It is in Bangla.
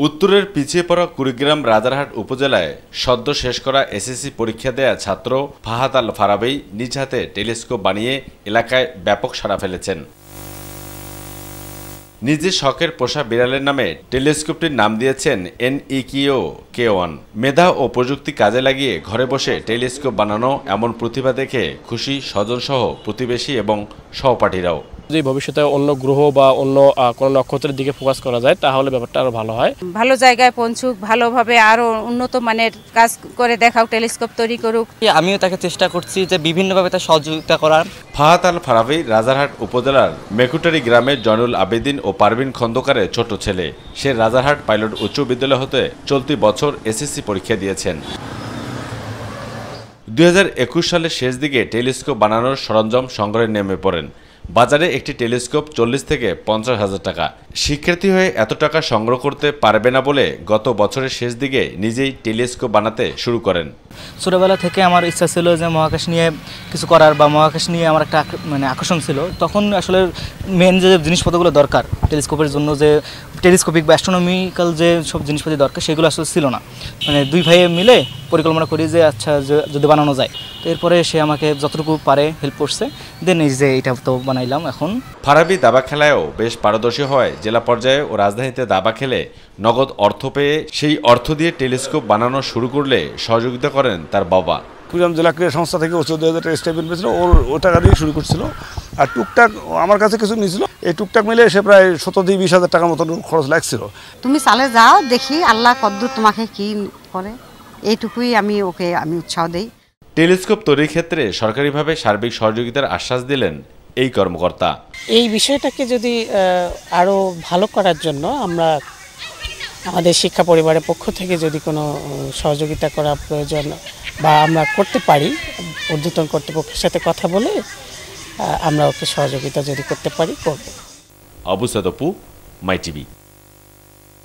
উত্তরের পিছিয়ে পড়া কুড়িগ্রাম রাজারহাট উপজেলায় সদ্য শেষ করা এসএসসি পরীক্ষা দেয়া ছাত্র ফাহাদ আল ফারাবী নিজ হাতে টেলিস্কোপ বানিয়ে এলাকায় ব্যাপক সাড়া ফেলেছেন। নিজের শখের পোষা বিড়ালের নামে টেলিস্কোপটির নাম দিয়েছেন NEKO K1। মেধা ও প্রযুক্তি কাজে লাগিয়ে ঘরে বসে টেলিস্কোপ বানানো এমন প্রতিভা দেখে খুশি স্বজনসহ প্রতিবেশী এবং সহপাঠীরাও। যদি ভবিষ্যতে অন্য গ্রহ বা অন্য কোনো নক্ষত্রের দিকে ফোকাস করা যায় তাহলে ব্যাপারটা আরো ভালো হয়। ভালো জায়গায় পৌঁছুক, ভালোভাবে আরো উন্নত মানের কাজ করে দেখাও, টেলিস্কোপ তৈরি করুক। আমিও তাকে চেষ্টা করছি যে বিভিন্নভাবে তার সহযোগিতা করার। ফাহাদ আল ফারাবী রাজারহাট উপজেলার মেকুটারি গ্রামের জয়নুল আবেদিন ও পারভিন খন্দকারের ছোট ছেলে। সে রাজারহাট পাইলট উচ্চ বিদ্যালয় হতে চলতি বছর এসএসসি পরীক্ষা দিয়েছেন। 2021 সালের শেষ দিকে টেলিস্কোপ বানানোর সরঞ্জাম সংগ্রহে নেমে পড়েন। বাজারে একটি টেলিস্কোপ 40 থেকে 50,000 টাকা। শিক্ষার্থী হয়ে এত টাকা সংগ্রহ করতে পারবে না বলে গত বছরের শেষ দিকে নিজেই টেলিস্কোপ বানাতে শুরু করেন। ছোটবেলা থেকে আমার ইচ্ছা ছিল যে মহাকাশ নিয়ে কিছু করার বা মহাকাশ নিয়ে আমার একটা আকর্ষণ ছিল। তখন আসলে মেন যে জিনিসপত্রগুলো দরকার টেলিস্কোপের জন্য, যে টেলিস্কোপিক বা অ্যাস্ট্রোনমিক্যাল যে সব জিনিসপাতি দরকার সেগুলো আসলে ছিল না। দুই ভাইয়ে মিলে পরিকল্পনা করি যে আচ্ছা যদি বানানো যায়, তো এরপরে সে আমাকে যতটুকু পারে হেল্প করছে, দেন এই যে এটা তো বানাইলাম। এখন ফারাবী দাবা খেলায়ও বেশ পারদর্শী হয়। জেলা পর্যায়ে ও রাজধানীতে দাবা খেলে নগদ অর্থ পেয়ে সেই অর্থ দিয়ে টেলিস্কোপ বানানো শুরু করলে সহযোগিতা করেন তার বাবা। কুড়িগ্রাম জেলা ক্রীড়া সংস্থা থেকে 14,000 টাকা স্টাইপেন্ড পেয়েছিল, ও টাকা দিয়ে শুরু করছিল। আর টুকটাক আমার কাছে কিছু নিয়েছিল, এই টুকটাক মিলে সে প্রায় 17-20 হাজার টাকার মতন খরচ লাগছিল। তুমি চালে যাও, দেখি আল্লাহ কদ্দুর তোমাকে কি করে, এইটুকুই আমি উৎসাহ দেই। টেলিস্কোপ তৈরির ক্ষেত্রে সরকারিভাবে সার্বিক সহযোগিতার আশ্বাস দিলেন এই কর্মকর্তা। এই বিষয়টাকে যদি আরও ভালো করার জন্য আমরা আমাদের শিক্ষা পরিবারের পক্ষ থেকে যদি কোনো সহযোগিতা করা প্রয়োজন বা আমরা করতে পারি, ঊর্ধ্বতন কর্তৃপক্ষের সাথে কথা বলে আমরা ওকে সহযোগিতা যদি করতে পারি করব। আবু সাদ অপু, মাই টিভি।